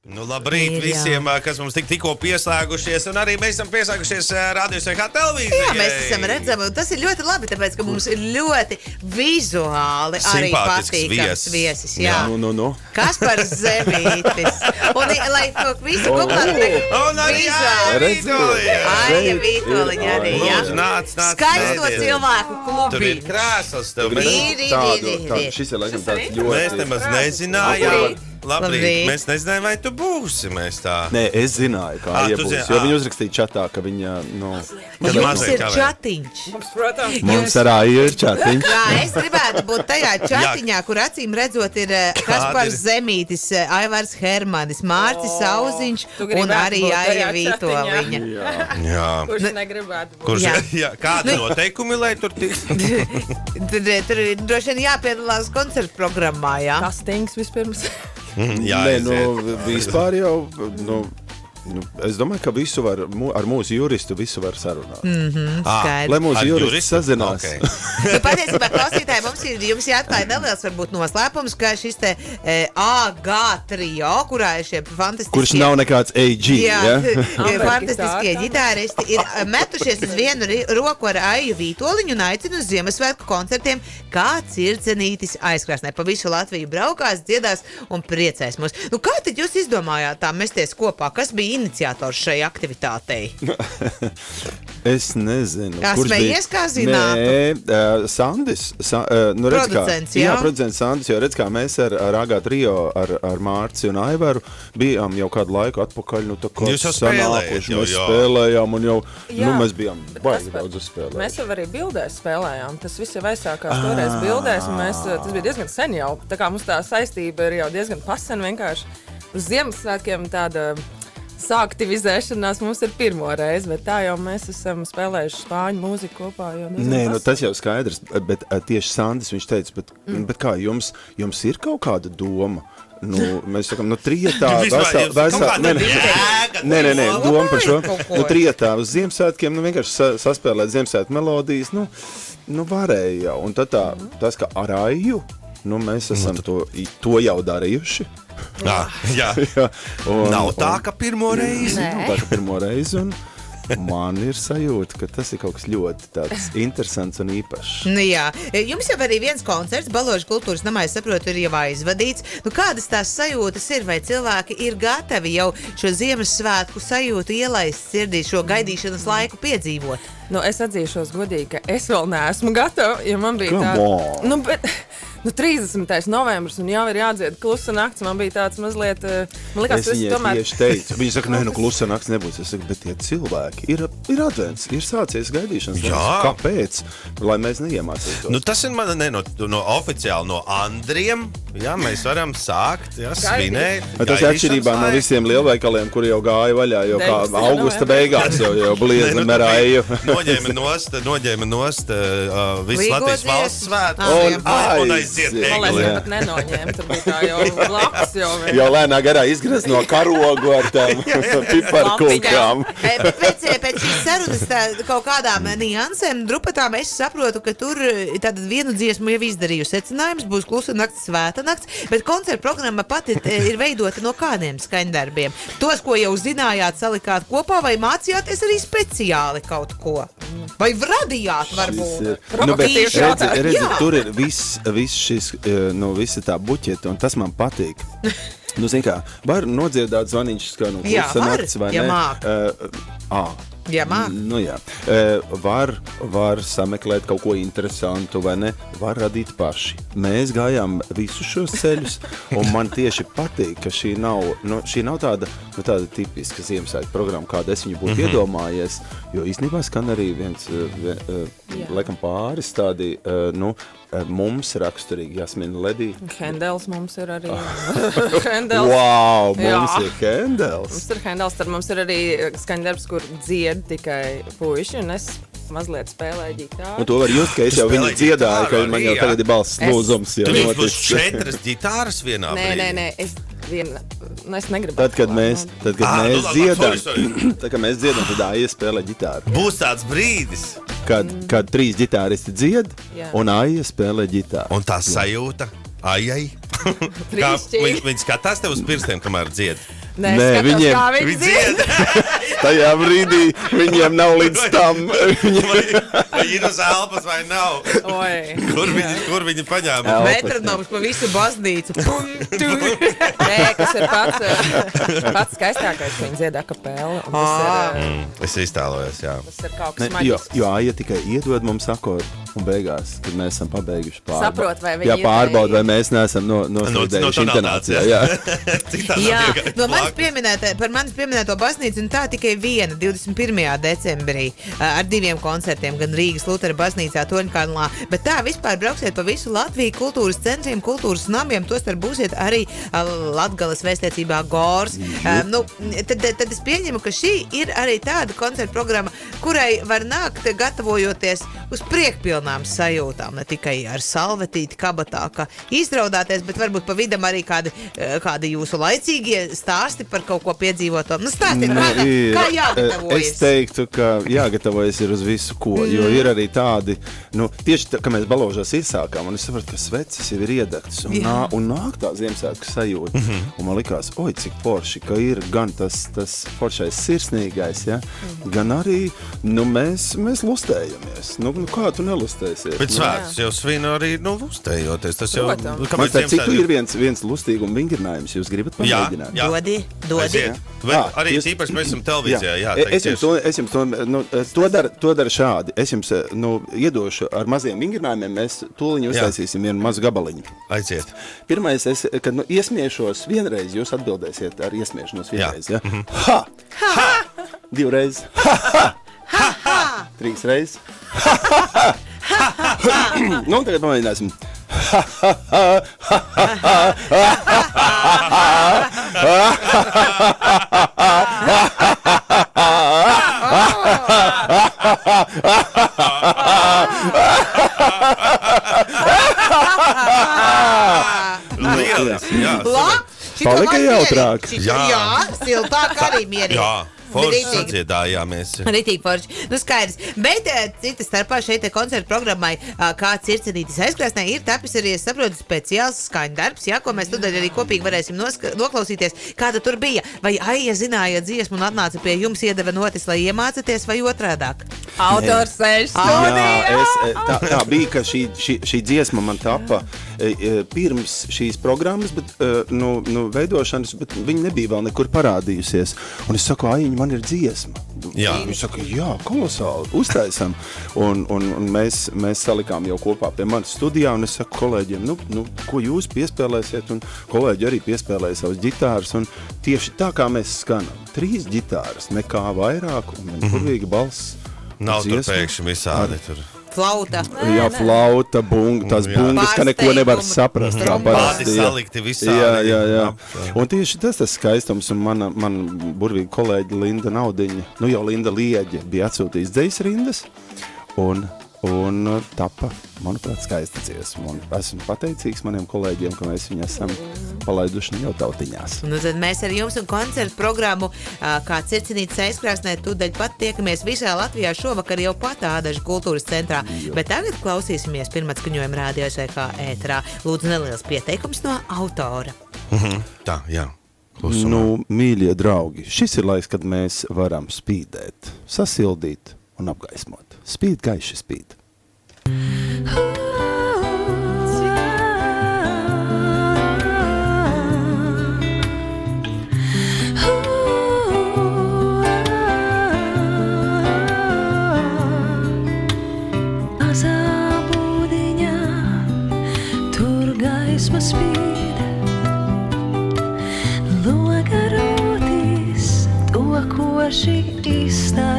Nu, labrīt visiem, kas mums tikko pieslēgušies, un arī mēs esam pieslēgušies Radio SVH televīzijai. Jā, mēs esam redzami, un tas ir ļoti labi, tāpēc, ka mums ir ļoti vizuāli arī patīkams viesis. Jā. Nu. Kaspars Zemītis. Un, lai to visu kopā Un arī Aija Vītoliņa arī, jā. Nāc. Skaisto cilvēku klubi. Tur ir krēsls tev. Šis ir laikam tāds ļoti... Mēs nemaz nezinājām. Labrīt. Mēs nezinājām, vai tu būsi. Nē, es zināju, kā iebūs, jo viņi uzrakstīja čatā, ka viņa, Jums ir čatiņš. Mums ar Aiju ir čatiņš. Jā, es gribētu būt tajā čatiņā, kur acīm redzot ir Kaspars Zemītis, Aivars Hermanis, Mārcis Auziņš un arī Aija Vītoliņa. Jā. Kurš negribētu būt? Kurš, kādi noteikumi, lai tur tiks? Tur droši vien jāpiedalās koncertu programmā, jā. Kastings vispirms. Jā, vispār jau, es domāju, ka visu var, ar mūsu juristu visu var sarunāt. Skaidrs. Lai mūsu jurists sazinās. Nu, patiesībā, klausītāji, jums jāatklāja neliels varbūt noslēpums, ka šis te AG trio, kurā ir šie fantastiskie... Kurš nav nekāds AG, ja? Fantastiskie ģitāristi ir metušies uz vienu roku ar Aiju Vītoliņu un aicinu uz Ziemassvētku koncertiem, kā Circenītis aizkrāsnē. Pa visu Latviju braukās, dziedās un priecēs mūs. Nu, kā tad jūs izdomājāt tā mesties kopā? Kas bija iniciators šai aktivitātei? Es nezinu. Kā smējies, kā zinātu? Nē, Sandis. Producents, jā? Jā, producents Sandis, jo redz, kā mēs ar AG trio, ar Mārci un Aivaru bijām jau kādu laiku atpakaļ, tā kā jūs jau spēlējāt, mēs spēlējām un jau, mēs bijām baigi daudz uzspēlējuši. Mēs jau arī bildēs spēlējām. Tas viss jau aizsākās toreiz bildēs, un tas bija diezgan sen jau. Tā kā mums tā saistība ir jau diezgan pasen vienkārši. Uz Ziemassvētkiem tāda sāktivizēšanās mums ir pirmo reizi, bet tā jau mēs esam spēlējuši spāņu mūziku kopā. Nē, tas jau skaidrs, bet tieši Sandis viņš teica, bet kā, jums ir kaut kāda doma? Mēs sakam, trietā, nē, doma par šo. Trietā uz Ziemassvētkiem, vienkārši saspēlēt Ziemassvētku melodijas, varēja jau. Un tad tas, ka ar Aiju, mēs esam to jau darījuši. Jā. Nav tā, ka pirmo reizi. Nav tā, ka pirmo reizi, un man ir sajūta, ka tas ir kaut kas ļoti tāds interesants un īpašs. Jā, jums jau arī viens koncerts Baložu kultūras namā, es saprotu, ir jau aizvadīts. Kādas tās sajūtas ir, vai cilvēki ir gatavi jau šo Ziemassvētku sajūtu ielaist sirdī, šo gaidīšanas laiku piedzīvot? Es atzīšos godīgi, ka es vēl neesmu gatava, jo man bija tāda... 30. novembris un jau ir jādzied klusa nakts. Man bija tāds mazliet... Man likās, es viņai tieši teicu. Viņi saka, klusa nakts nebūs. Es saku, bet tie cilvēki ir advents, ir sācies gaidīšanas. Jā. Kāpēc? Lai mēs neiemācītos. Tas ir no oficiāli no Andriem. Jā, mēs varam sākt, svinēt. Tas ir atšķirībā no visiem lielveikaliem, kuri jau gāja vaļā, jo kā augusta beigās jau blieza merāju. Noņēma nost visu Latvijas valsts svētu un aiziet Malēs jau pat nenoņēma, tur bija tā jau blakus jau. Jau lēnā garā izgraz no karogu ar tām piparkūkām. Pēc šīs sarunas kaut kādām niansēm, drupatām es saprotu, ka tur tātad vienu dziesmu jau izdarīju secinājums, būs klusa nakts, svēta nakts, bet koncerta programma pati ir veidota no kādiem skaņdarbiem. Tos, ko jau zinājāt, salikāt kopā, vai mācījāties arī speciāli kaut ko? Vai radījāt varbūt? Redzi, tur ir viss šis, visa tā buķeta, un tas man patīk. Zin kā, var nodziedāt zvaniņš, kā klusa nakts, vai ne? Jā, māk. Jā, māk. Jā. Var sameklēt kaut ko interesantu, vai ne? Var radīt paši. Mēs gājām visus šos ceļus, un man tieši patīk, ka šī nav tāda tipiska Ziemassvētku programma, kāda es viņu būtu iedomājies, jo īstenībā skan arī viens, laikam pāris tādi, mums raksturīgi Jasmina Ledī. Hendels mums ir arī. Wow, mums ir Hendels. Mums ir Hendels, tad mums ir arī skaņdarbs, kur dzied tikai puiši, un es mazliet spēlēju ģitāru. Un to var just, ka es jau viņu dziedāju, ka man jau tagad ir balss lūzums. Tur būs 4 ģitāras vienā brīdī. Nē, es negribu. Tad, kad mēs dziedam, tad Aija spēlē ģitāru. Būs tāds brīdis. Kad 3 ģitāristi dzied, un Aija spēlē ģitāru. Un tā sajūta Aijai. Viņi skatās tev uz pirkstiem, kamēr dzied. Nē, Skatos, viņiem- kā viņi Viņi dzied. dzied. Tajā brīdī viņiem nav līdz tam. Vai ir uz elpas vai nav? Oi. Kur viņi paņēma? Elpas, Metronoms pa visu baznīcu. Nē, kas ir pats skaistākais, ka viņi dzied akapēlu. Es iztēlojos, jā. Tas ir kaut Ne, kas jo maģisks. Aija tikai iedod mums akordu, un beigās, kad mēs esam pabeiguši Saprot, vai viņi jā, ir pārbaud, vai- vai mēs neesam nosūdējuši tonalitātes, intonācijā. jā. Jā. Citādi Jā, tikai no manis blakus. par manis pieminēto baznīcu, un tā tikai viena 21. decembrī ar 2 koncertiem, gan Rīgas Lutera baznīcā, Toņkalnā. Bet tā vispār brauksiet pa visu Latviju, kultūras centriem, kultūras namiem, tostarp būsiet arī Latgales vēstniecībā Gors. Tad es pieņemu, ka šī ir arī tāda koncerta programma, kurai var nākt gatavojoties uz priekpilnām sajūtām, ne tikai ar salvetīti kabatā, ka izraudāties, bet varbūt pa vidam arī kādi jūsu laicīgie stāsti par kaut ko piedzīvoto. Nu, stāstiet, kā jāgatavojas. Es teiktu, ka jāgatavojas ir uz visu ko, jo ir arī tādi, tieši tā, ka mēs Balaužās izsākām, un es sapratu, ka sveces jau ir iedegtas, un nāk tā Ziemassvētku sajūta. Un man likās, oi, cik forši, ka ir gan tas foršais sirsnīgais, ja, gan arī, mēs lustējamies. Kā tu nelustēsies? Bet svētkus jau svinu arī, lustējoties. Tas jau, Protams. Man tā, cik tu ir viens lustīguma vingrinājums, jūs gribat pamēģināt? Jā. Dodi. Arī īpaši mēs esam televīzijā. Jā, Es jums to dara šādi. Es jums iedošu ar maziem vingrinājumiem, mēs tūliņu uztaisīsim vienu mazu gabaliņu. Aiziet. Pirmais, kad iesmiešos vienreiz, jūs atbildēsiet ar iesmiešanos vienreiz. Ja? Mhm. Ha! Ha! 2 reizes. Ha! Ha! 3 reizes. Ha! Ha! Tagad pamēģināsim. Lieliski, jā. Palika jautrāk. Jā, siltāk arī mierīgi. Jā. Forši Ritīgi. sadziedājāmies. Ritīgi forši. Skaidrs. Bet cita starpā šeit koncerta programmai, kā Circenītis aizkrāsnē, ir tapis arī, es saprotu, speciāls skaņdarbs, ko mēs tūdaļ arī kopīgi varēsim noklausīties. Kāda tur bija? Vai Aija zināja dziesmu un atnāca pie jums, iedeva notis, lai iemācāties, vai otrādāk? Autors sēž Jā, studijā. tā bija, ka šī dziesma man tapa pirms šīs programmas, bet, veidošanas, bet viņa nebija vēl nekur parādījusies. Un es saku, Aiņa, man ir dziesma. Jā. Viņš saka, jā, kolosāli, uztaisam. Un mēs salikām jau kopā pie manas studijā, un es saku kolēģiem, ko jūs piespēlēsiet, un kolēģi arī piespēlēja savas ģitāras, un tieši tā kā mēs skanam, 3 ģitāras, nekā vairāk, un burvīga balss. Nav tur dziesma. pēkšņi visādi tur. Flauta. Jā, flauta, tās Jā. bungas, ka neko nevar Pārsteiguma. saprast. kā Tromboni. parasti, Pārdi jā. salikti visādi. Jā. Un tieši tas skaistums, un mana burvīga kolēģi Linda Naudiņa, jau Linda Lieģe, bija atsūtījis dzejas rindas, un tapa, manuprāt, skaista dziesma. Un esmu pateicīgs maniem kolēģiem, ka mēs viņu esam palaiduši jau tautiņās. Tad mēs ar jums un koncertu programmu, kā Circenītis aizkrāsnē, tūdaļ pat tiekamies visā Latvijā šovakar jau pat Ādažu kultūras centrā. Bet tagad klausīsimies pirmatskaņojuma Radio SVK ēterā. Lūdzu, neliels pieteikums no autora. Tā, jā. Klusumā. Mīļie draugi, šis ir laiks, kad mēs varam spīdēt, sasildīt un apgaismot. Spīd gaiši spīd. Gaisma spīd, logarotīs to koši izstāj.